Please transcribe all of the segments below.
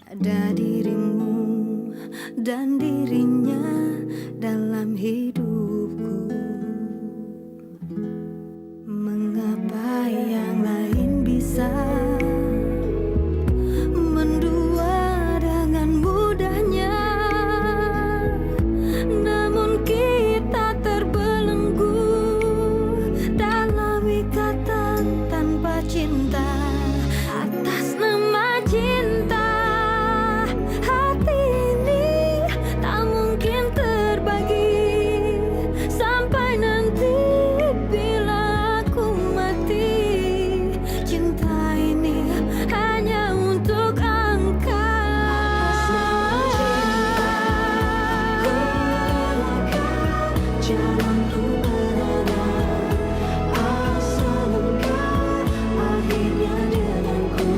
Ada dirimu dan dirinya dalam hidupku. Mengapa yang lain bisa mendua dengan mudahnya, namun kita terbelenggu dalam ikatan tanpa cinta. Atas nama cinta, hati ini tak mungkin terbagi sampai nanti bila aku mati. Cinta ini hanya untuk engkau. Jalanku berada asal engkau akhirnya denganku.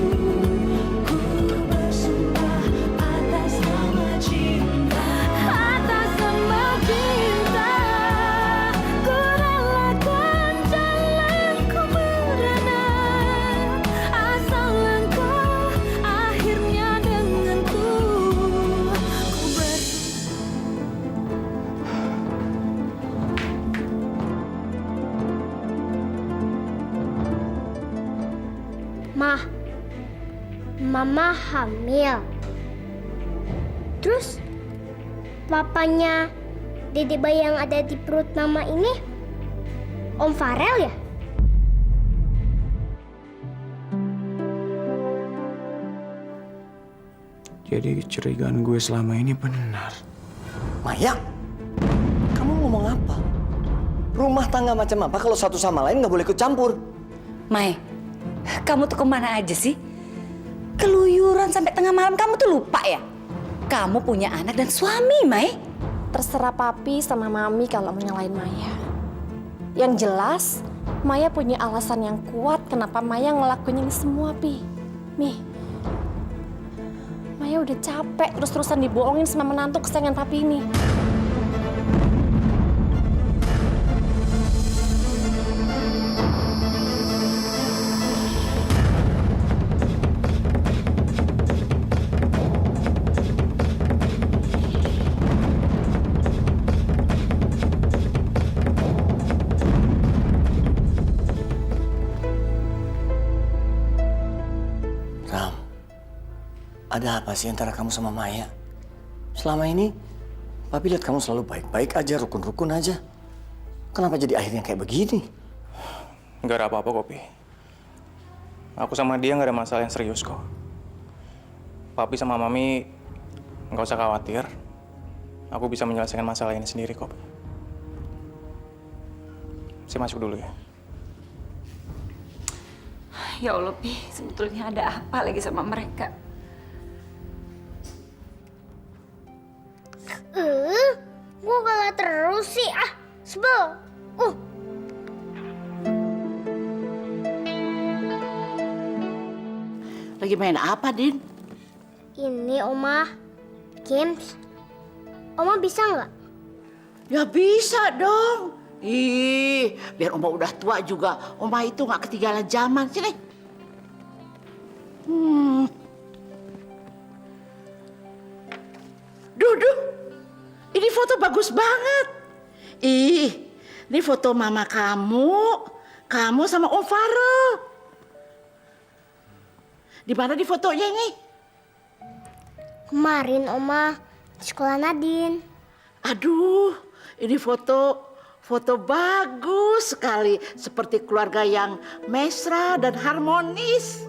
Ku bersumpah atas nama cinta, atas nama cinta. Ku relakan jalanku berada asal engkau akhirnya denganku. Ku Mah, Mama hamil. Terus papanya dede bayi yang ada di perut Mama ini Om Farel ya? Jadi kecurigaan gue selama ini benar. Maya, kamu ngomong apa? Rumah tangga macam apa kalau satu sama lain nggak boleh ikut campur? Mai, kamu tuh kemana aja sih? Keluyuran sampai tengah malam, kamu tuh lupa ya? Kamu punya anak dan suami, Mai. Terserah papi sama mami kalau mau nyalain Maya. Yang jelas, Maya punya alasan yang kuat kenapa Maya ngelakuin ini semua, Pi. Nih, Maya udah capek terus-terusan dibohongin sama menantu kesayangan papi ini. Ram, ada apa sih antara kamu sama Maya? Selama ini, papi lihat kamu selalu baik-baik aja, rukun-rukun aja. Kenapa jadi akhirnya kayak begini? Nggak ada apa-apa kok, Pi. Aku sama dia nggak ada masalah yang serius kok. Papi sama Mami nggak usah khawatir. Aku bisa menyelesaikan masalah ini sendiri kok. Saya masuk dulu ya. Ya Allah, Pi, sebetulnya ada apa lagi sama mereka? Gua kalah terus sih. Sebel. Lagi main apa, Din? Ini Oma, games. Oma bisa nggak? Ya bisa dong. Ih, biar Oma udah tua juga, Oma itu nggak ketinggalan zaman. Sini. Duh, ini foto bagus banget. Ih, ini foto mama kamu sama Om Farel. Di mana di fotonya ini? Kemarin Oma di sekolah Nadine. Aduh, ini foto bagus sekali, seperti keluarga yang mesra dan harmonis.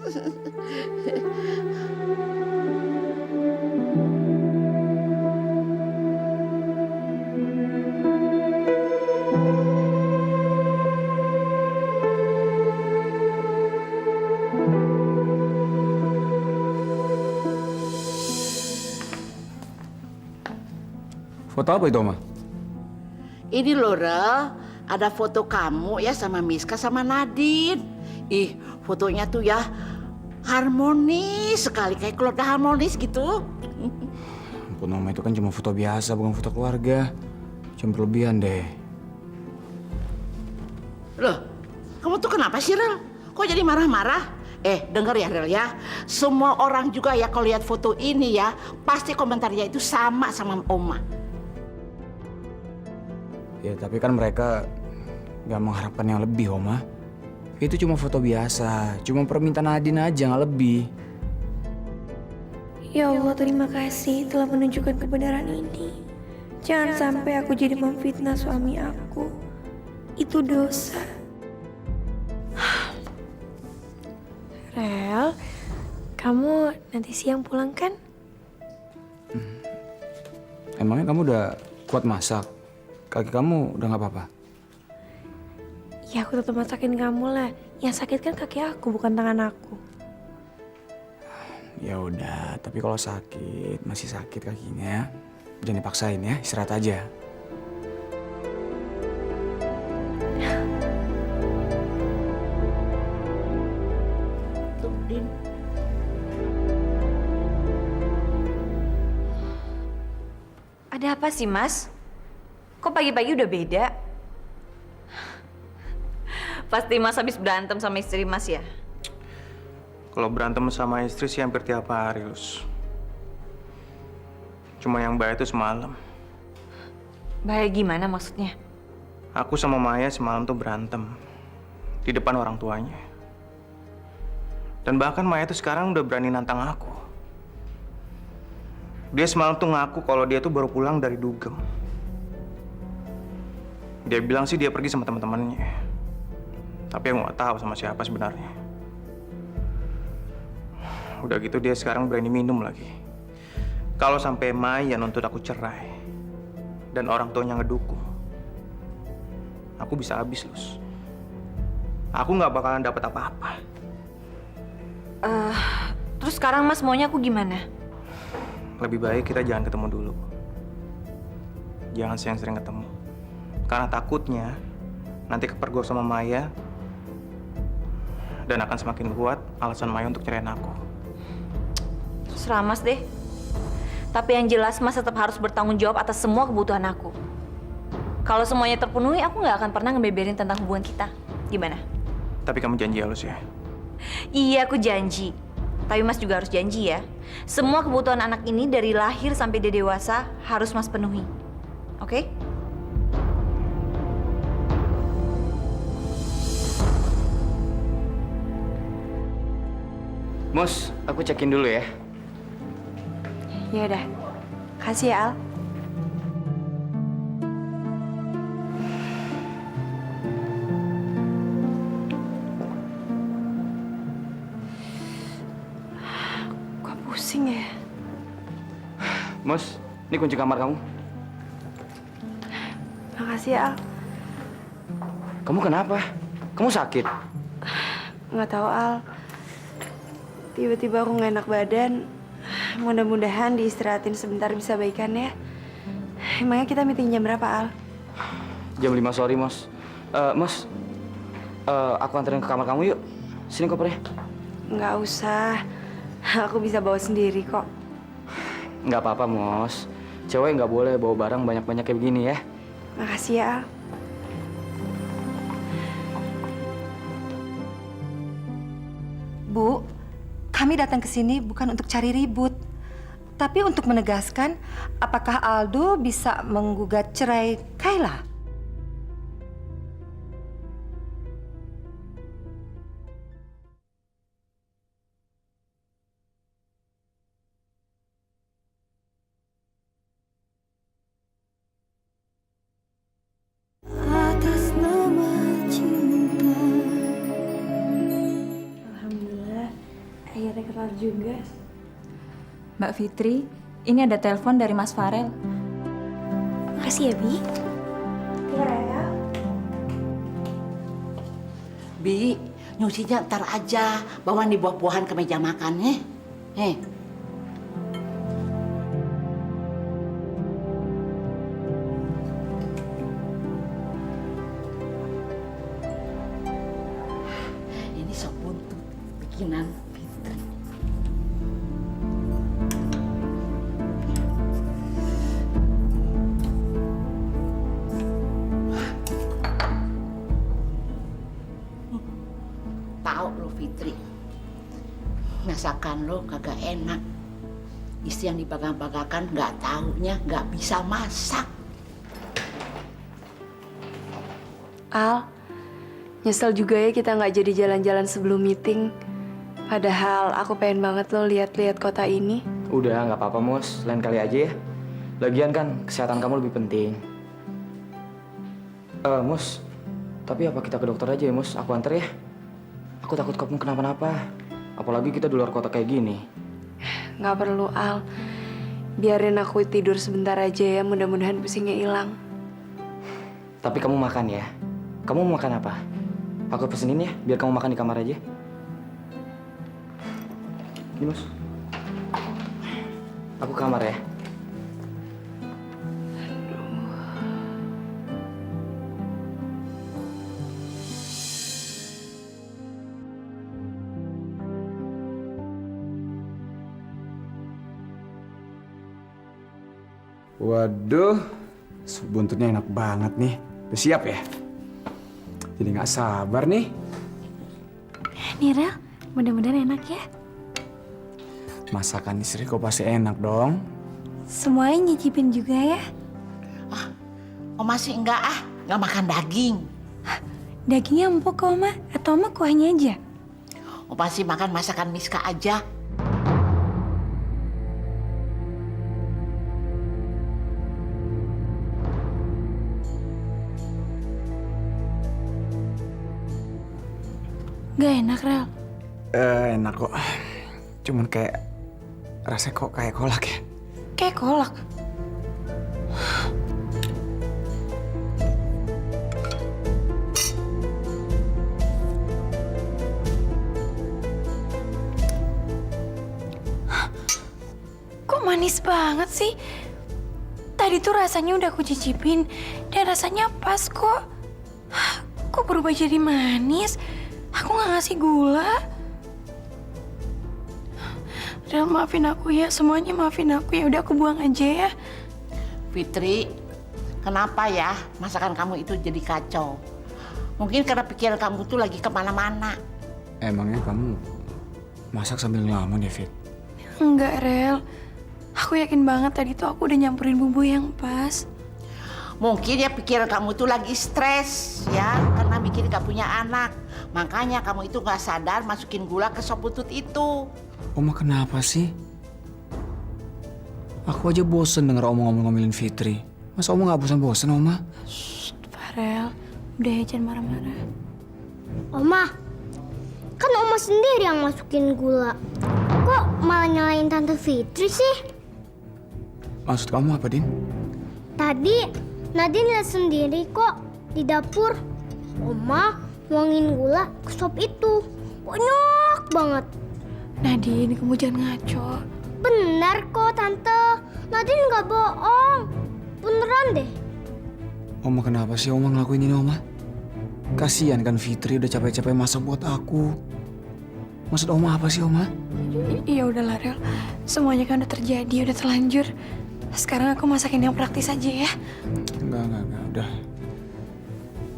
Foto apa itu, Oma? Ini loh, Rel, ada foto kamu ya sama Miska sama Nadine. Ih, fotonya tuh ya harmonis sekali, kayak keluarga harmonis gitu. Ampun, Oma, itu kan cuma foto biasa, bukan foto keluarga. Cuma berlebihan deh. Loh, kamu tuh kenapa sih, Rel? Kok jadi marah-marah? Denger ya Rel ya. Semua orang juga ya kalau lihat foto ini ya, pasti komentarnya itu sama Oma. Ya tapi kan mereka nggak mengharapkan yang lebih, Oma. Itu cuma foto biasa, cuma permintaan Nadine aja, nggak lebih. Ya Allah, terima kasih telah menunjukkan kebenaran ini. Jangan sampai aku jadi memfitnah suami aku. Itu dosa. Rel, kamu nanti siang pulang kan? Emangnya kamu udah kuat masak? Kaki kamu udah nggak apa-apa? Ya aku tetap masakin kamu lah. Yang sakit kan kaki aku, bukan tangan aku. Ya udah, tapi kalau sakit, masih sakit kakinya, jangan dipaksain ya, istirahat aja. Tuh, Din. Ada apa sih, Mas? Kok pagi-pagi udah beda? Pasti Mas habis berantem sama istri Mas ya? Kalau berantem sama istri sih hampir tiap hari, Lus. Cuma yang bahaya itu semalam. Bahaya gimana maksudnya? Aku sama Maya semalam tuh berantem. Di depan orang tuanya. Dan bahkan Maya tuh sekarang udah berani nantang aku. Dia semalam tuh ngaku kalau dia tuh baru pulang dari dugem. Dia bilang sih dia pergi sama teman-temannya. Tapi aku nggak tahu sama siapa sebenarnya. Udah gitu dia sekarang berani minum lagi. Kalau sampai Maya nuntut aku cerai dan orang tuanya ngedukung, aku bisa habis, Lus. Aku nggak bakalan dapat apa-apa. Terus sekarang Mas maunya aku gimana? Lebih baik kita jangan ketemu dulu. Jangan sering-sering ketemu. Karena takutnya nanti kepergok sama Maya dan akan semakin kuat alasan Maya untuk ceraiin aku. Terserah Mas deh. Tapi yang jelas Mas tetap harus bertanggung jawab atas semua kebutuhan aku. Kalau semuanya terpenuhi, aku nggak akan pernah ngebeberin tentang hubungan kita. Gimana? Tapi kamu janji halus ya? Iya, aku janji. Tapi Mas juga harus janji ya. Semua kebutuhan anak ini dari lahir sampai dia dewasa harus Mas penuhi. Oke? Mus, aku cekin dulu ya. Ya udah. Kasih ya, Al. Kok pusing ya? Mus, ini kunci kamar kamu. Makasih ya, Al. Kamu kenapa? Kamu sakit? Nggak tahu, Al. Tiba-tiba aku nggak enak badan. Mudah-mudahan diistirahatin sebentar bisa baikan ya. Emangnya kita meeting jam berapa, Al? Jam 5 sore, Mus. Mus, aku anterin ke kamar kamu yuk. Sini kopernya. Nggak usah. Aku bisa bawa sendiri kok. Nggak apa-apa, Mus. Cewek nggak boleh bawa barang banyak-banyak kayak begini ya. Makasih ya, Al. Bu, kami datang ke sini bukan untuk cari ribut, tapi untuk menegaskan apakah Aldo bisa menggugat cerai Kayla. Atas nama cinta. Alhamdulillah, akhirnya kenal juga. Mbak Fitri, ini ada telepon dari Mas Farel. Makasih ya, Bi. Ya. Bi, nyucinya ntar aja. Bawa nih buah-buahan ke meja makan ya. Ini sop buntut bikinan Fitri. Tahu lo Fitri, kerjaan lo kagak enak. Istri yang dibangga-banggakan nggak taunya nggak bisa masak. Al, nyesel juga ya kita nggak jadi jalan-jalan sebelum meeting. Padahal aku pengen banget lo lihat-lihat kota ini. Udah, nggak apa-apa, Mus. Lain kali aja ya. Lagian kan kesehatan kamu lebih penting. Mus, tapi apa kita ke dokter aja ya, Mus? Aku anter ya. Aku takut kamu kenapa-napa. Apalagi kita di luar kota kayak gini. Nggak perlu, Al. Biarin aku tidur sebentar aja ya, mudah-mudahan pusingnya hilang. Tapi kamu makan ya. Kamu mau makan apa? Aku pesenin ya, biar kamu makan di kamar aja. Ini, Mas. Aku ke kamar ya. Waduh, sup buntutnya enak banget nih. Udah siap ya? Jadi nggak sabar nih. Nih, Rel, mudah-mudahan enak ya. Masakan istri kok pasti enak dong. Semuanya nyicipin juga ya. Oh masih enggak nggak makan daging. Dagingnya empuk kok, Oma? Atau Oma kuahnya aja? Oh pasti makan masakan Miska aja. Gak enak, Rel. Enak kok. Cuman kayak rasanya kok kayak kolak ya. Kayak kolak. Kok manis banget sih? Tadi tuh rasanya udah aku cicipin dan rasanya pas kok. Kok berubah jadi manis? Aku nggak ngasih gula. Rel, maafin aku ya, semuanya maafin aku ya. Udah aku buang aja ya. Fitri, kenapa ya masakan kamu itu jadi kacau? Mungkin karena pikiran kamu tuh lagi kemana-mana. Emangnya kamu masak sambil ngelamun ya, Fit? Enggak, Rel. Aku yakin banget tadi tuh aku udah nyampurin bumbu yang pas. Mungkin ya pikiran kamu tuh lagi stres ya, karena mikir gak punya anak. Makanya kamu itu gak sadar masukin gula ke sop butut itu. Oma kenapa sih? Aku aja bosen denger Oma ngomong-ngomelin Fitri. Masa Oma gak bosan-bosan, Oma? Farel, udah ya jangan marah-marah. Oma, kan Oma sendiri yang masukin gula. Kok malah nyalain Tante Fitri sih? Maksud kamu apa, Din? Tadi Nadine lihat sendiri kok di dapur. Oma nuangin gula ke sop itu. Banyak banget. Nadine, kamu jangan ngaco. Benar kok, Tante. Nadine nggak bohong. Beneran deh. Oma kenapa sih Oma ngelakuin ini, Oma? Kasian kan Fitri udah capek-capek masak buat aku. Maksud Oma apa sih, Oma? Iya udahlah, Rel. Semuanya kan udah terjadi, udah terlanjur. Sekarang aku masakin yang praktis aja ya. Enggak, udah.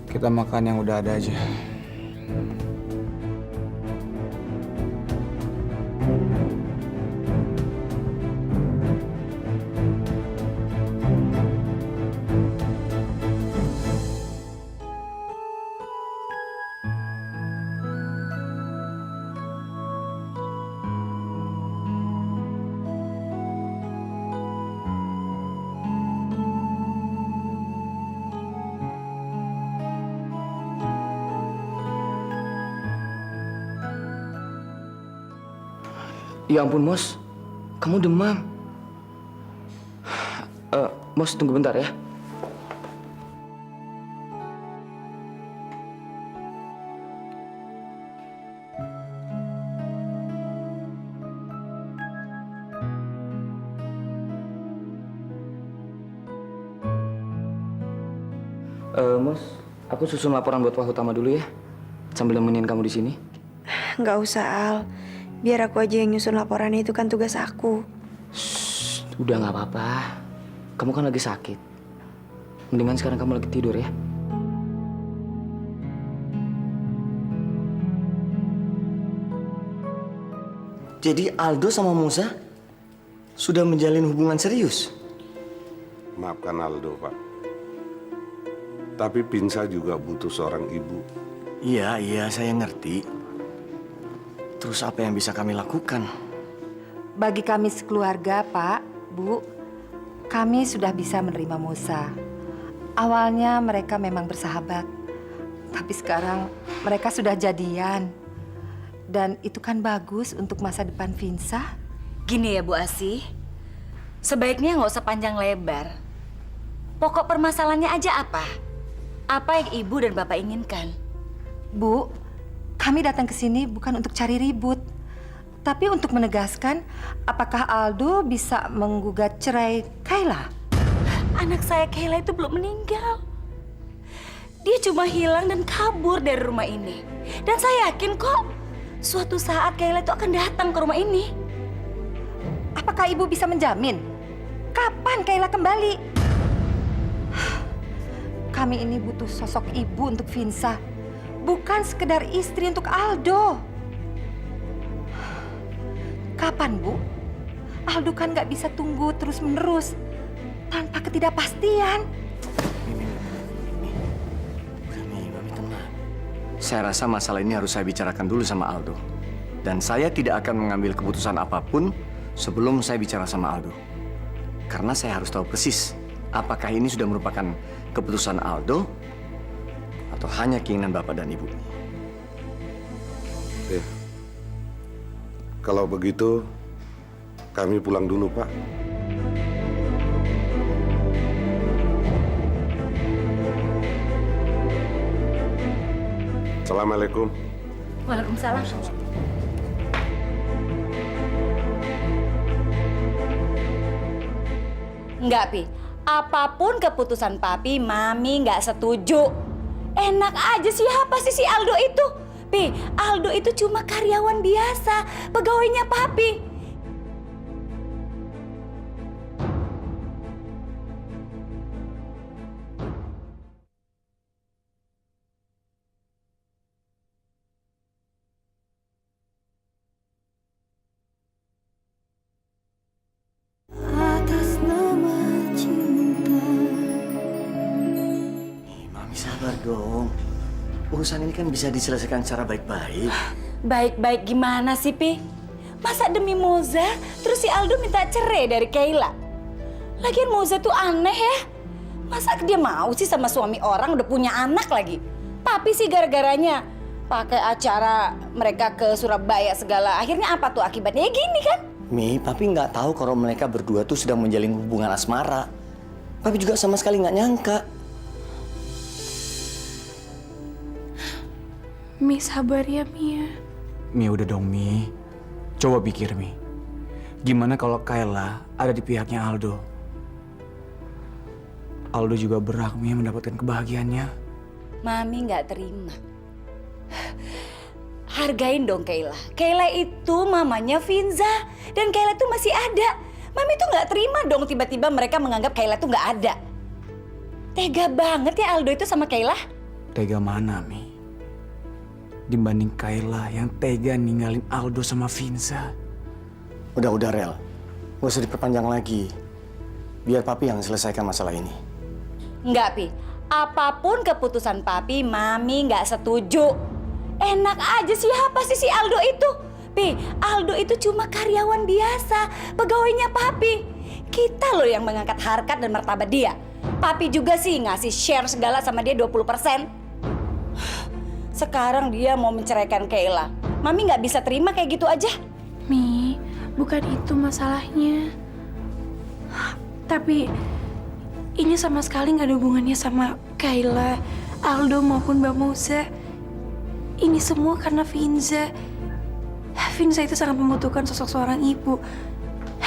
Kita makan yang udah ada aja. Ya ampun, Mos. Kamu demam. Mos, tunggu bentar ya. Mos, aku susun laporan buat Pak Utama dulu ya. Sambil nemenin kamu di sini. Nggak usah, Al. Biar aku aja yang nyusun laporannya, itu kan tugas aku. Shh, udah nggak apa-apa. Kamu kan lagi sakit. Mendingan sekarang kamu lagi tidur ya. Jadi Aldo sama Musa sudah menjalin hubungan serius? Maafkan Aldo, Pak. Tapi Pinsa juga butuh seorang ibu. Iya, saya ngerti. Terus apa yang bisa kami lakukan? Bagi kami sekeluarga, Pak, Bu, kami sudah bisa menerima Musa. Awalnya mereka memang bersahabat, tapi sekarang mereka sudah jadian. Dan itu kan bagus untuk masa depan Finsa. Gini ya Bu Asih, sebaiknya nggak usah panjang lebar. Pokok permasalahannya aja apa? Apa yang Ibu dan Bapak inginkan? Bu, kami datang ke sini bukan untuk cari ribut, tapi untuk menegaskan apakah Aldo bisa menggugat cerai Kayla. Anak saya Kayla itu belum meninggal. Dia cuma hilang dan kabur dari rumah ini. Dan saya yakin kok suatu saat Kayla itu akan datang ke rumah ini. Apakah Ibu bisa menjamin kapan Kayla kembali? Kami ini butuh sosok ibu untuk Finsa, bukan sekedar istri untuk Aldo. Kapan, Bu? Aldo kan nggak bisa tunggu terus-menerus tanpa ketidakpastian. Mami, tenang. Saya rasa masalah ini harus saya bicarakan dulu sama Aldo. Dan saya tidak akan mengambil keputusan apapun sebelum saya bicara sama Aldo. Karena saya harus tahu persis apakah ini sudah merupakan keputusan Aldo atau hanya keinginan Bapak dan Ibu. Kalau begitu, kami pulang dulu, Pak. Assalamualaikum. Waalaikumsalam. Enggak, Pi. Apapun keputusan Papi, Mami nggak setuju. Enak aja siapa sih si Aldo itu? Pi, Aldo itu cuma karyawan biasa, pegawainya Papi. Mami sabar dong. Urusan ini kan bisa diselesaikan secara baik-baik. Baik-baik gimana sih, Pi? Masa demi Moza, terus si Aldo minta cerai dari Kayla? Lagian Moza tuh aneh ya. Masa dia mau sih sama suami orang udah punya anak lagi? Papi sih gara-garanya pakai acara mereka ke Surabaya segala. Akhirnya apa tuh akibatnya? Ya gini kan? Mi, Papi nggak tahu kalau mereka berdua tuh sedang menjalin hubungan asmara. Papi juga sama sekali nggak nyangka. Mi sabar ya, Mia. Mi udah dong, Mi. Coba pikir, Mi. Gimana kalau Kayla ada di pihaknya Aldo? Aldo juga berhak, Mi, mendapatkan kebahagiaannya. Mami nggak terima. Hargain dong Kayla. Kayla itu mamanya Finza. Dan Kayla tuh masih ada. Mami tuh nggak terima dong tiba-tiba mereka menganggap Kayla tuh nggak ada. Tega banget ya Aldo itu sama Kayla. Tega mana, Mi? Dibanding Kayla yang tega ninggalin Aldo sama Finza. Udah, Rel. Gak usah diperpanjang lagi. Biar Papi yang selesaikan masalah ini. Enggak, Pi. Apapun keputusan Papi, Mami nggak setuju. Enak aja siapa sih si Aldo itu? Pi, Aldo itu cuma karyawan biasa, pegawainya Papi. Kita loh yang mengangkat harkat dan martabat dia. Papi juga sih ngasih share segala sama dia 20%. Sekarang dia mau menceraikan Kayla. Mami nggak bisa terima kayak gitu aja. Mi, bukan itu masalahnya. Tapi ini sama sekali nggak ada hubungannya sama Kayla, Aldo maupun Mbak Moza. Ini semua karena Finza. Finza itu sangat membutuhkan sosok seorang ibu.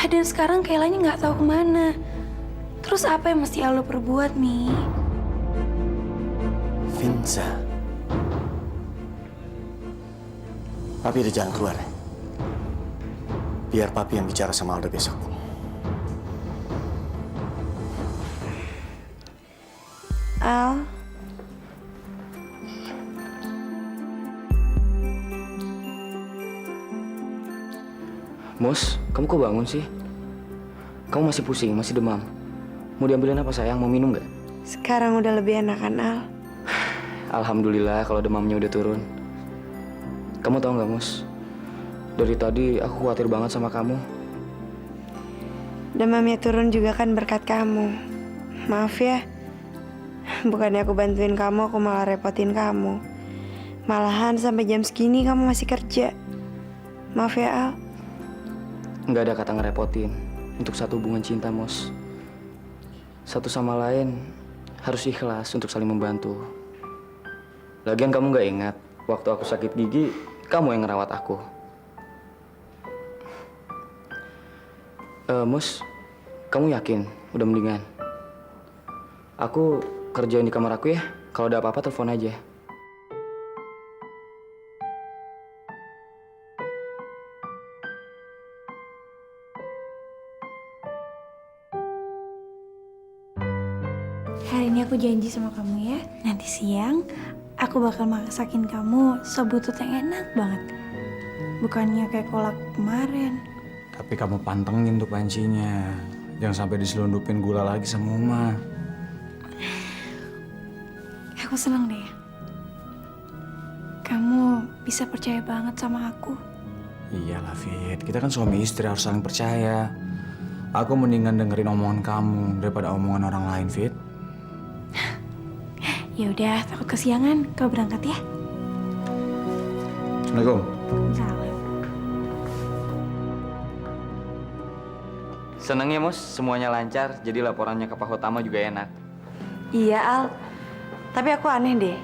Dan sekarang Kaylanya nggak tahu kemana. Terus apa yang mesti Aldo perbuat, Mi? Finza. Papi udah jalan keluar. Biar Papi yang bicara sama Aldo besok. Al, Mus, kamu kok bangun sih? Kamu masih pusing, masih demam. Mau diambilin apa sayang? Mau minum nggak? Sekarang udah lebih enakan, Al. Alhamdulillah kalau demamnya udah turun. Kamu tahu nggak, Mus? Dari tadi aku khawatir banget sama kamu. Demamnya turun juga kan berkat kamu. Maaf ya. Bukannya aku bantuin kamu, aku malah repotin kamu. Malahan sampai jam segini kamu masih kerja. Maaf ya, Al. Nggak ada kata ngerepotin. Untuk satu hubungan cinta, Mus. Satu sama lain harus ikhlas untuk saling membantu. Lagian kamu nggak ingat, waktu aku sakit gigi, kamu yang ngerawat aku. Mus, kamu yakin udah mendingan? Aku kerjain di kamar aku ya. Kalau ada apa-apa telepon aja. Hari ini aku janji sama kamu ya, nanti siang aku bakal masakin kamu sop butut yang enak banget. Bukannya kayak kolak kemarin. Tapi kamu pantengin tuh pancinya. Jangan sampai diselundupin gula lagi sama Uma. Aku senang deh. Kamu bisa percaya banget sama aku. Iyalah, Fit. Kita kan suami istri, harus saling percaya. Aku mendingan dengerin omongan kamu daripada omongan orang lain, Fit. Ya udah, takut kesiangan. Kau berangkat ya. Assalamualaikum. Salam. Seneng ya, Mus. Semuanya lancar. Jadi laporannya ke Pak Hotama juga enak. Iya, Al. Tapi aku aneh deh.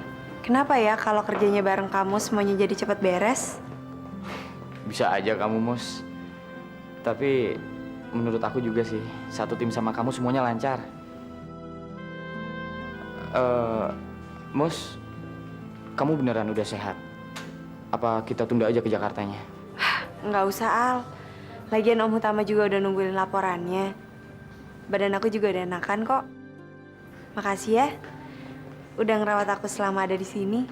Kenapa ya kalau kerjanya bareng kamu semuanya jadi cepat beres? Bisa aja kamu, Mus. Tapi menurut aku juga sih, satu tim sama kamu semuanya lancar. Mus, kamu beneran udah sehat? Apa kita tunda aja ke Jakartanya? Nggak usah, Al. Lagian Om Utama juga udah nungguin laporannya. Badan aku juga udah enakan kok. Makasih ya. Udah ngerawat aku selama ada di sini.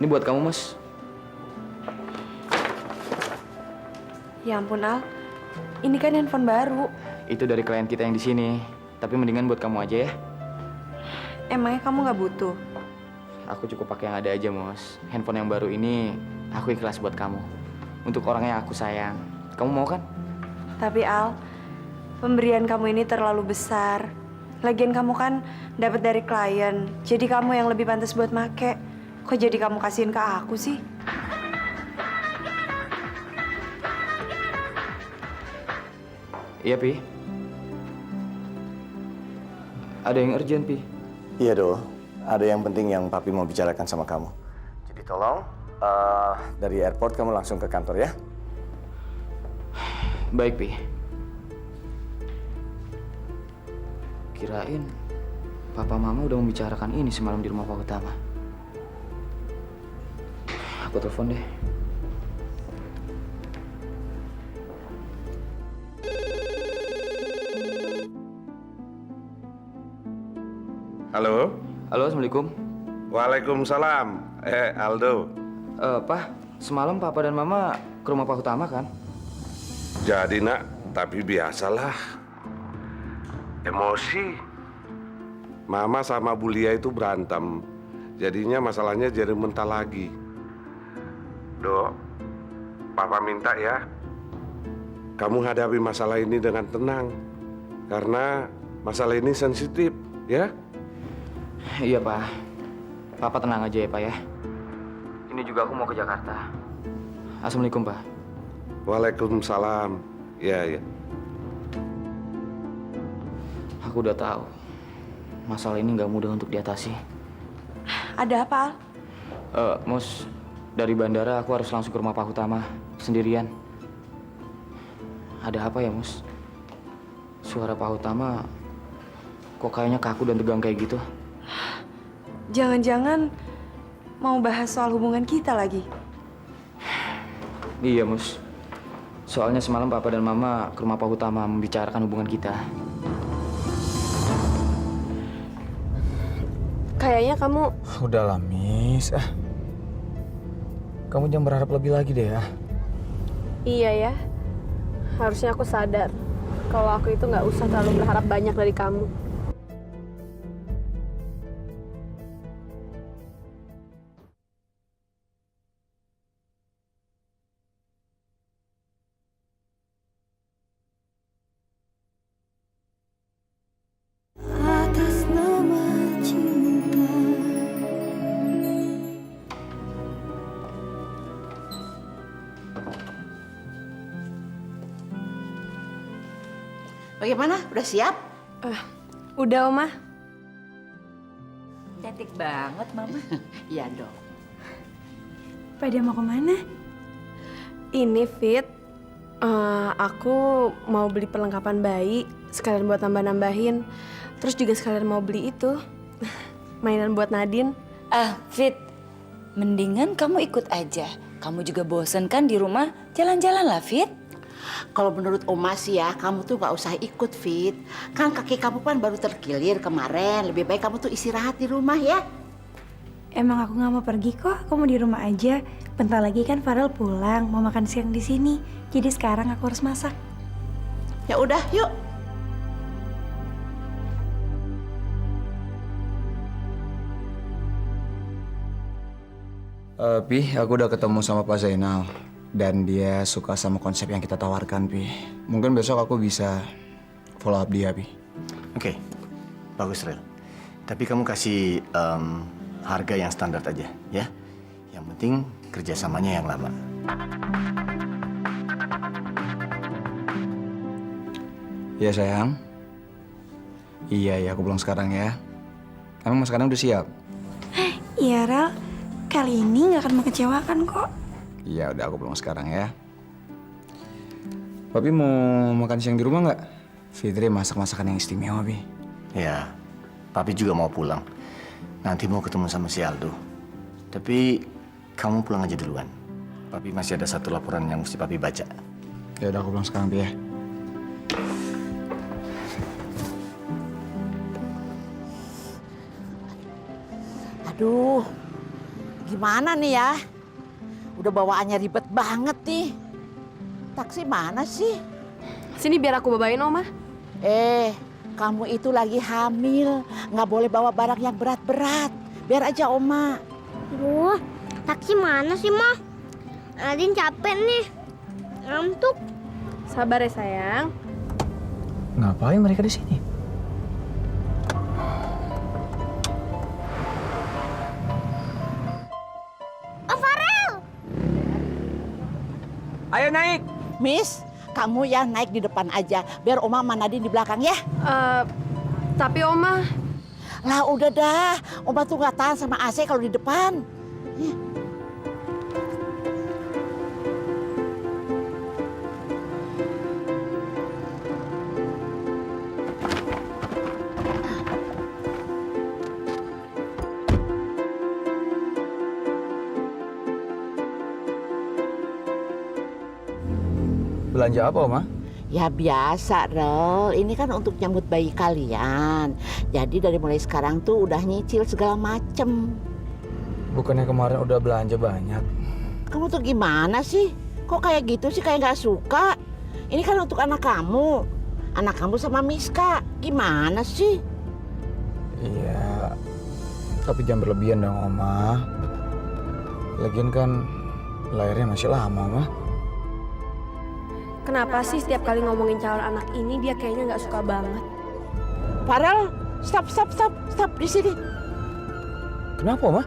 Ini buat kamu, Mus. Ya ampun, Al. Ini kan handphone baru. Itu dari klien kita yang di sini. Tapi mendingan buat kamu aja ya. Emangnya kamu nggak butuh? Aku cukup pakai yang ada aja, Mus. Handphone yang baru ini aku ikhlas buat kamu. Untuk orang yang aku sayang. Kamu mau kan? Tapi Al, pemberian kamu ini terlalu besar. Lagian kamu kan dapat dari klien. Jadi kamu yang lebih pantas buat make. Kok jadi kamu kasihin ke aku sih? Iya, Pi. Ada yang urgent, Pi. Iya, Do. Ada yang penting yang Papi mau bicarakan sama kamu. Jadi tolong, dari airport kamu langsung ke kantor ya. Baik, Pi. Kirain Papa Mama udah membicarakan ini semalam di rumah Pak Utama. Aku telepon deh. Halo? Halo, Assalamualaikum. Waalaikumsalam. Aldo. Pak, semalam Papa dan Mama ke rumah Pak Utama kan? Jadi nak, tapi biasalah. Emosi. Mama sama Bu Lia itu berantem. Jadinya masalahnya jadi mental lagi. Dok, Papa minta ya, kamu hadapi masalah ini dengan tenang. Karena masalah ini sensitif, ya? Iya, Pak. Papa tenang aja ya, Pak ya. Ini juga aku mau ke Jakarta. Assalamualaikum, Pak. Waalaikumsalam. Ya, ya. Aku udah tahu. Masalah ini nggak mudah untuk diatasi. Ada apa, Al? Mus, dari bandara aku harus langsung ke rumah Pak Utama sendirian. Ada apa ya, Mus? Suara Pak Utama kok kayaknya kaku dan tegang kayak gitu? Jangan-jangan mau bahas soal hubungan kita lagi? Iya, Mus. Soalnya semalam Papa dan Mama ke rumah Pak Utama membicarakan hubungan kita. Kayaknya kamu... Udahlah, Miss. Kamu jangan berharap lebih lagi deh ya. Iya ya, harusnya aku sadar kalau aku itu nggak usah terlalu berharap banyak dari kamu. Bagaimana? Udah siap? Udah, Oma. Cantik banget, Mama. Iya dong. Pada mau kemana? Ini Fit, aku mau beli perlengkapan bayi, sekalian buat nambah-nambahin. Terus juga sekalian mau beli itu, mainan buat Nadine. Fit, mendingan kamu ikut aja. Kamu juga bosen kan di rumah? Jalan-jalan lah, Fit. Kalau menurut Oma sih ya, kamu tuh gak usah ikut, Fit. Kan kaki kamu kan baru terkilir kemarin. Lebih baik kamu tuh istirahat di rumah ya. Emang aku nggak mau pergi kok, aku mau di rumah aja. Bentar lagi kan Farel pulang, mau makan siang di sini. Jadi sekarang aku harus masak. Ya udah, yuk. Pi, aku udah ketemu sama Pak Zainal. Dan dia suka sama konsep yang kita tawarkan, Pi. Mungkin besok aku bisa follow up dia, Pi. Oke, bagus, Rel. Tapi kamu kasih harga yang standar aja, ya. Yang penting kerjasamanya yang lama. Iya, sayang. Iya, aku pulang sekarang ya. Emang Mas sekarang udah siap? Iya, Rel. Kali ini nggak akan mengecewakan kok. Iya, udah aku pulang sekarang ya. Papi mau makan siang di rumah nggak? Fitri masak masakan yang istimewa, Pi. Ya, Papi juga mau pulang. Nanti mau ketemu sama si Aldo. Tapi kamu pulang aja duluan. Papi masih ada satu laporan yang mesti Papi baca. Ya udah aku pulang sekarang, Pi ya. Aduh, gimana nih ya? Udah bawaannya ribet banget nih. Taksi mana sih? Sini biar aku bawain, Oma. Kamu itu lagi hamil. Nggak boleh bawa barang yang berat-berat. Biar aja Oma. Aduh, taksi mana sih, Ma? Nadine capek nih. Ngantuk. Sabar ya, sayang. Ngapain mereka di sini? Ayo naik. Miss, kamu ya naik di depan aja. Biar Oma sama Nadine di belakang ya. Tapi Oma... Lah udah dah. Oma tuh nggak tahan sama AC kalau di depan. Belanja apa, Oma? Ya biasa, Rel. Ini kan untuk nyambut bayi kalian. Jadi dari mulai sekarang tuh udah nyicil segala macem. Bukannya kemarin udah belanja banyak? Kamu tuh gimana sih? Kok kayak gitu sih, kayak nggak suka? Ini kan untuk anak kamu. Anak kamu sama Miska. Gimana sih? Iya, tapi jangan berlebihan dong, Oma. Lagian kan lahirnya masih lama, Oma. Kenapa sih setiap kali ngomongin calon anak ini dia kayaknya nggak suka banget? Farel, stop di sini. Kenapa, Oma?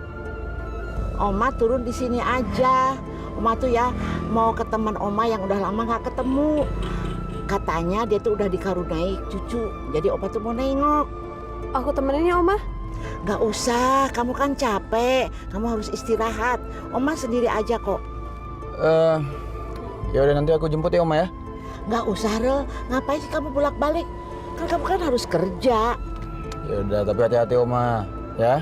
Oma turun di sini aja. Oma tuh ya mau ke teman Oma yang udah lama nggak ketemu. Katanya dia tuh udah dikaruniai cucu. Jadi Oma tuh mau nengok. Aku temenin ya, Oma. Gak usah, kamu kan capek. Kamu harus istirahat. Oma sendiri aja kok. Ya udah nanti aku jemput ya, Oma ya. Gak usah, Rel. Ngapain sih kamu bolak-balik? Kan kamu kan harus kerja. Ya udah, tapi hati-hati, Oma, ya.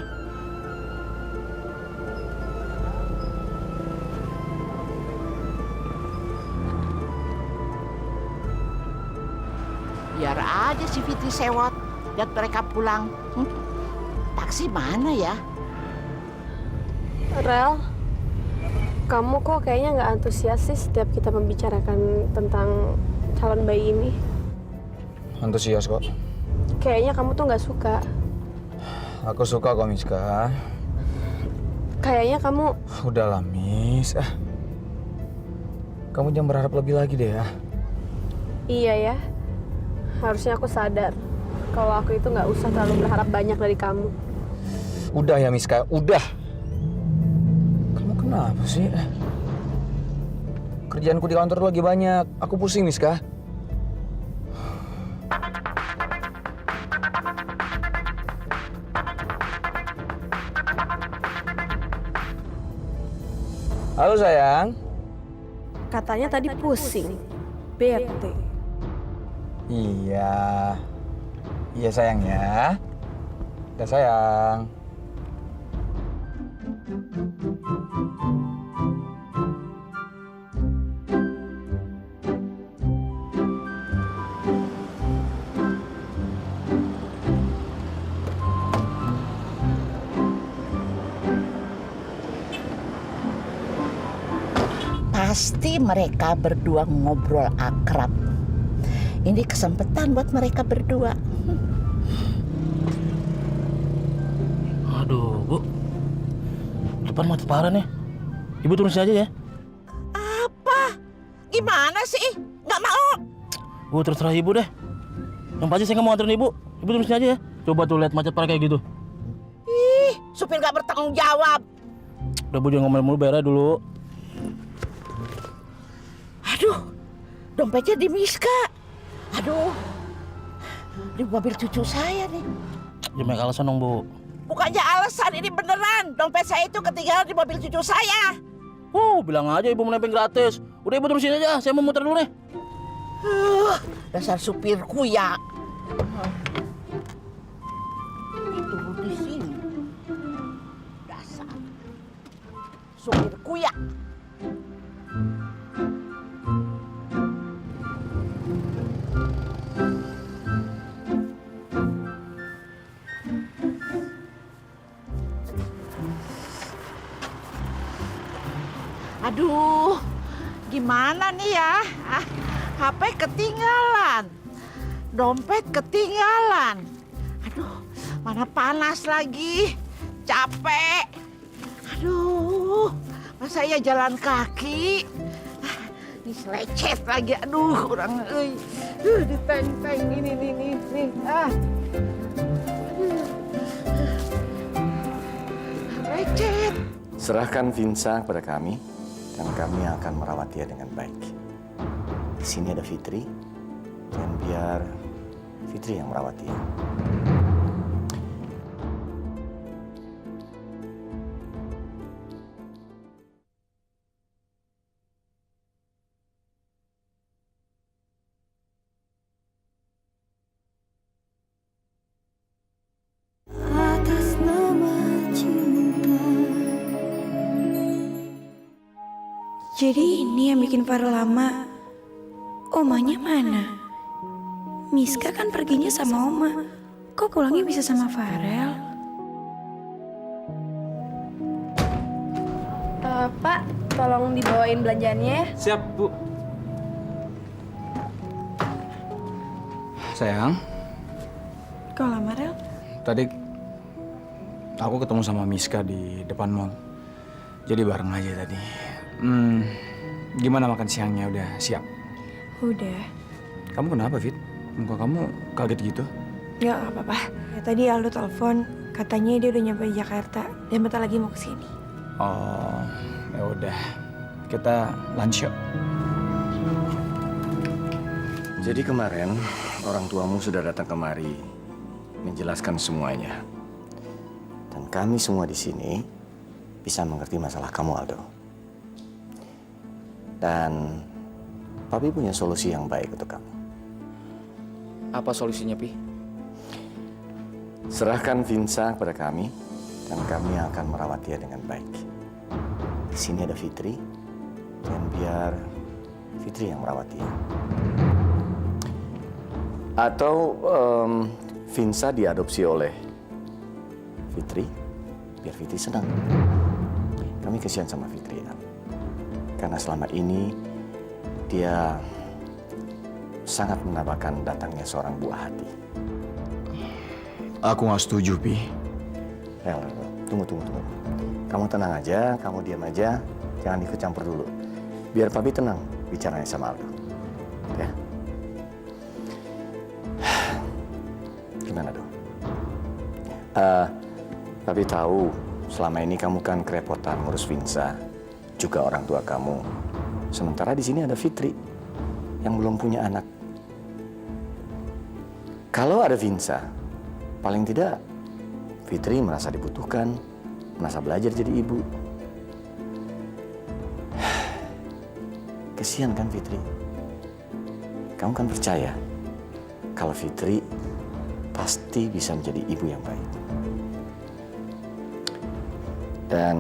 Biar aja si Fitri sewot. Lihat mereka pulang. Taksi mana ya? Rel, Kamu kok kayaknya nggak antusias sih setiap kita membicarakan tentang calon bayi ini. Antusias kok. Kayaknya kamu tuh nggak suka. Aku suka kok, Miska. Kayaknya kamu... Udahlah, Mis. Kamu jangan berharap lebih lagi deh ya. Iya ya. Harusnya aku sadar kalau aku itu nggak usah terlalu berharap banyak dari kamu. Udah ya, Miska. Udah. Kamu kenapa sih? Kerjaanku di kantor tuh lagi banyak. Aku pusing, Miska. Halo sayang. Katanya tadi pusing, bete. Iya. Iya sayang ya. Ya sayang. Pasti mereka berdua ngobrol akrab. Ini kesempatan buat mereka berdua. Aduh, Bu. Depan macet parah nih. Ibu turun sini aja ya. Apa? Gimana sih? Nggak mau. Bu, terserah Ibu deh. Yang pasti saya nggak mau nganterin Ibu. Ibu turun sini aja ya. Coba tuh lihat macet parah kayak gitu. Ih, supir nggak bertanggung jawab. Udah Bu, jangan ngomel mulu, bayar dulu. Aduh, dompetnya di Miska. Aduh, di mobil cucu saya nih. Jangan make alasan dong, Bu. Bukannya alasan, ini beneran. Dompet saya itu ketinggalan di mobil cucu saya. Bilang aja Ibu mau nebeng gratis. Udah Ibu turun sini aja, saya mau muter dulu nih. Dasar supir kuya. Itu di sini. Dasar supir kuya. Aduh, gimana nih ya? HP ketinggalan, dompet ketinggalan. Aduh, mana panas lagi, capek. Aduh, masa ya jalan kaki? Ini lecet lagi, aduh, kurang. Diteng-teng ini. Lecet. Serahkan Vinsa kepada kami, dan kami akan merawat dia dengan baik. Di sini ada Fitri, dan biar Fitri yang merawat dia. Jadi ini yang bikin Farel lama. Omanya mana? Miska kan perginya sama Oma. Kok pulangnya bisa sama Farel? Pak, tolong dibawain belanjaannya. Siap, Bu. Sayang, Kok lama, Rel? tadi aku ketemu sama Miska di depan mall. Jadi bareng aja tadi. Gimana makan siangnya? Udah siap? Udah. Kamu kenapa, Fit? Muka kamu kaget gitu? Ya gak apa-apa. Ya, tadi Aldo telepon, katanya dia udah nyampe Jakarta dan bentar lagi mau kesini. Oh, ya udah. Kita lunch yuk. Jadi kemarin orang tuamu sudah datang kemari menjelaskan semuanya. Dan kami semua di sini bisa mengerti masalah kamu, Aldo. Dan Papi punya solusi yang baik untuk kamu. Apa solusinya, Pi? Serahkan Vinsa kepada kami, dan kami akan merawat dia dengan baik. Di sini ada Fitri, dan biar Fitri yang merawat dia. Atau Vinsa diadopsi oleh Fitri, biar Fitri senang. Kami kasihan sama Fitri, ya. Karena selama ini dia sangat menambahkan datangnya seorang buah hati. Aku nggak setuju, Pi. Rel, tunggu. Kamu tenang aja, kamu diam aja, jangan ikut campur dulu. Biar Papi tenang bicaranya sama Aldo. Ya. Gimana, Do? Papi tahu selama ini kamu kan kerepotan ngurus Vinsa, juga orang tua kamu. Sementara di sini ada Fitri yang belum punya anak. Kalau ada Vinsa, paling tidak Fitri merasa dibutuhkan, merasa belajar jadi ibu. Kesian kan Fitri? Kamu kan percaya kalau Fitri pasti bisa menjadi ibu yang baik. Dan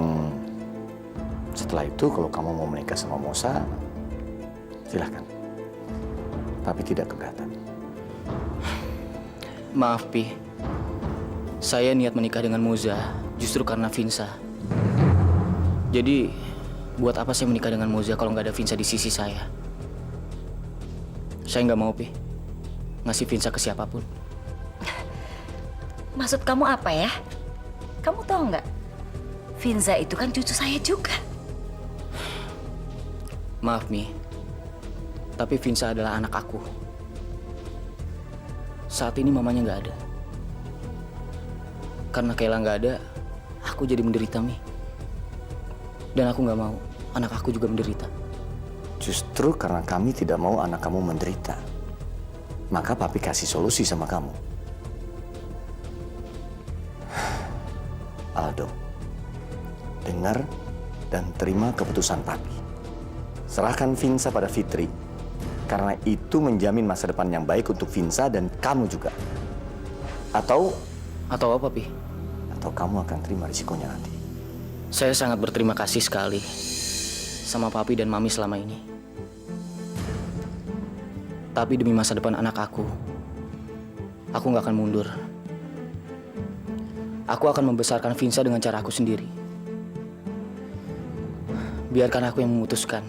setelah itu kalau kamu mau menikah sama Mosa, silahkan. Tapi tidak keberatan. Maaf, Pi. Saya niat menikah dengan Moza justru karena Vinsa. Jadi, buat apa saya menikah dengan Moza kalau nggak ada Vinsa di sisi saya? Saya nggak mau, Pi, ngasih Vinsa ke siapapun. Maksud kamu apa ya? Kamu tahu nggak? Vinsa itu kan cucu saya juga. Maaf, Mi. Tapi Vinsa adalah anak aku. Saat ini mamanya nggak ada. Karena Kayla nggak ada, aku jadi menderita, Mi. Dan aku nggak mau anak aku juga menderita. Justru karena kami tidak mau anak kamu menderita, maka Papi kasih solusi sama kamu. Aldo, dengar dan terima keputusan Papi. Serahkan Vinsa pada Fitri, karena itu menjamin masa depan yang baik untuk Vinsa dan kamu juga. Atau apa, Pi? Atau kamu akan terima risikonya nanti. Saya sangat berterima kasih sekali sama Papi dan Mami selama ini. Tapi demi masa depan anak aku nggak akan mundur. Aku akan membesarkan Vinsa dengan cara aku sendiri. Biarkan aku yang memutuskan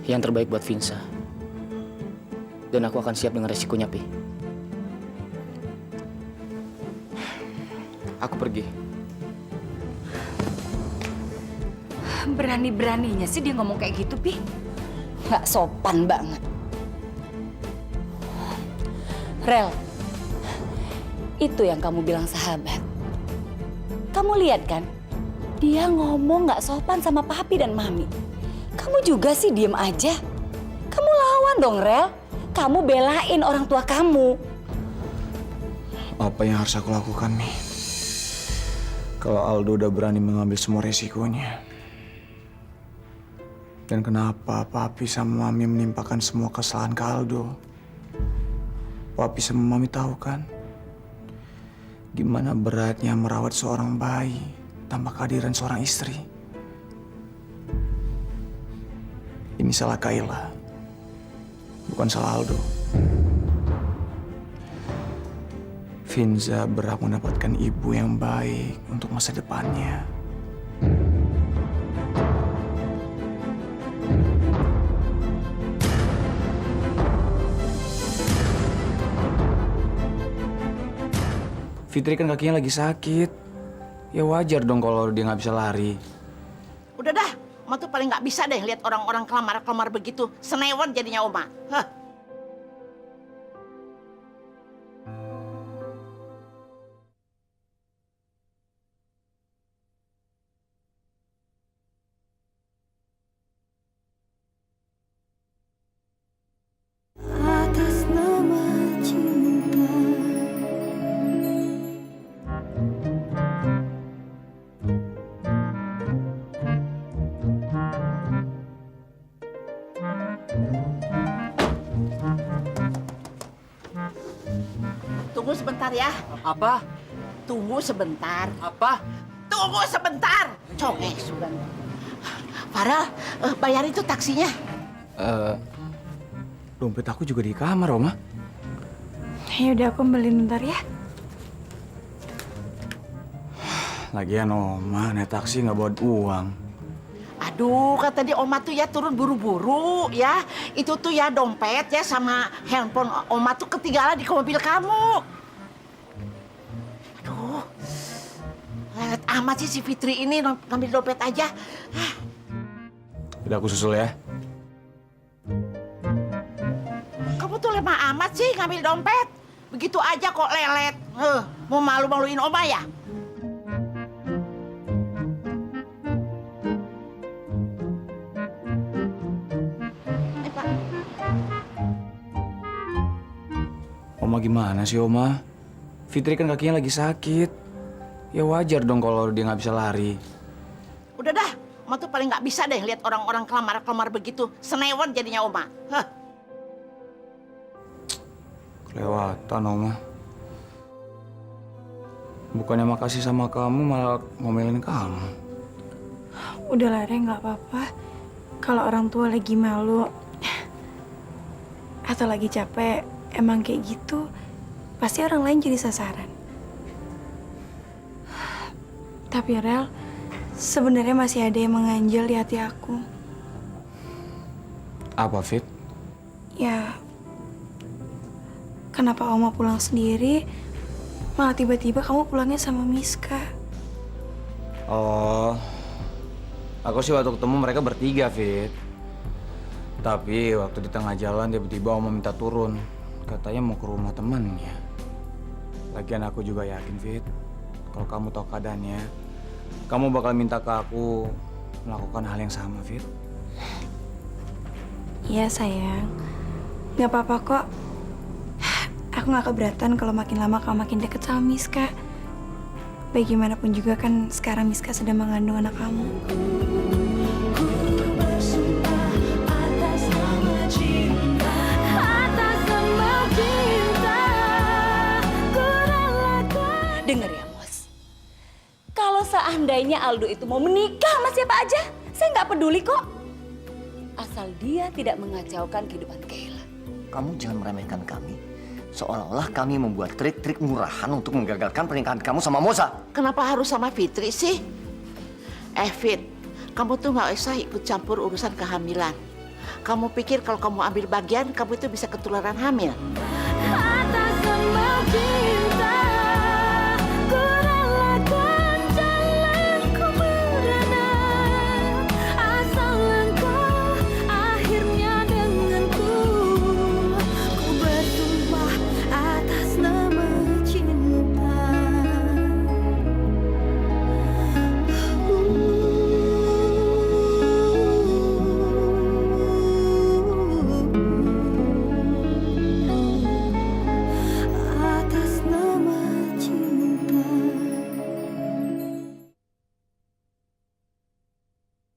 yang terbaik buat Vinsa. Dan aku akan siap dengan resikonya, Pi. Aku pergi. Berani-beraninya sih dia ngomong kayak gitu, Pi. Nggak sopan banget. Rel, itu yang kamu bilang sahabat. Kamu lihat kan? Dia ngomong nggak sopan sama Papi dan Mami. Kamu juga sih diem aja. Kamu lawan dong, Rel. Kamu belain orang tua kamu. Apa yang harus aku lakukan, Mi? Kalau Aldo udah berani mengambil semua resikonya. Dan kenapa Papi sama Mami menimpakan semua kesalahan ke Aldo? Papi sama Mami tahu kan? Gimana beratnya merawat seorang bayi tanpa kehadiran seorang istri. Ini salah Kayla, bukan salah Aldo. Vinsa berhak mendapatkan ibu yang baik untuk masa depannya. Fitri kan kakinya lagi sakit. Ya wajar dong kalau dia nggak bisa lari. Udah dah, Oma tuh paling nggak bisa deh lihat orang-orang kelamar-kelamar begitu. Senewan jadinya Oma. Hah. Atas nama cinta. Tunggu sebentar ya. Apa? Tunggu sebentar. Apa? Tunggu sebentar. Conge sudah. Farel, bayar itu taksinya. Dompet aku juga di kamar, Oma. Ya udah, aku beliin bentar ya. Lagian Oma, naik taksi nggak bawa uang. Aduh, kata di Oma tuh ya turun buru-buru ya. Itu tuh ya dompet ya sama handphone Oma tuh ketinggalan di mobil kamu. Aduh, lelet amat sih si Fitri ini ngambil dompet aja. Udah aku susul ya. Kamu tuh lemah amat sih ngambil dompet. Begitu aja kok lelet. Mau malu-maluin Oma ya? Oma gimana sih Oma? Fitri kan kakinya lagi sakit. Ya wajar dong kalau dia nggak bisa lari. Udah dah, Oma tuh paling nggak bisa deh lihat orang-orang kelamar-kelamar begitu. Senewan jadinya Oma. Kelewatan Oma. Bukannya makasih sama kamu malah ngomelin kamu. Udahlah, Re, nggak apa-apa. Kalau orang tua lagi malu atau lagi capek, emang kayak gitu, pasti orang lain jadi sasaran. Tapi Rel, sebenarnya masih ada yang mengganjal di hati aku. Apa, Fit? Ya, kenapa Oma pulang sendiri, malah tiba-tiba kamu pulangnya sama Miska? Oh, aku sih waktu ketemu mereka bertiga, Fit. Tapi waktu di tengah jalan tiba-tiba Oma minta turun. Katanya mau ke rumah temannya. Lagian aku juga yakin, Fit, kalau kamu tahu keadaannya, kamu bakal minta ke aku melakukan hal yang sama, Fit. Iya sayang, nggak apa-apa kok. Aku nggak keberatan kalau makin lama kamu makin deket sama Miska. Bagaimanapun juga kan sekarang Miska sedang mengandung anak kamu. Dengar ya, Mos. Kalau seandainya Aldo itu mau menikah sama siapa aja, saya nggak peduli kok. Asal dia tidak mengacaukan kehidupan Kayla. Kamu jangan meremehkan kami. Seolah-olah kami membuat trik-trik murahan untuk menggagalkan pernikahan kamu sama Moza. Kenapa harus sama Fitri sih? Fit, kamu tuh nggak usah ikut campur urusan kehamilan. Kamu pikir kalau kamu ambil bagian, kamu itu bisa ketularan hamil? Atas semua cinta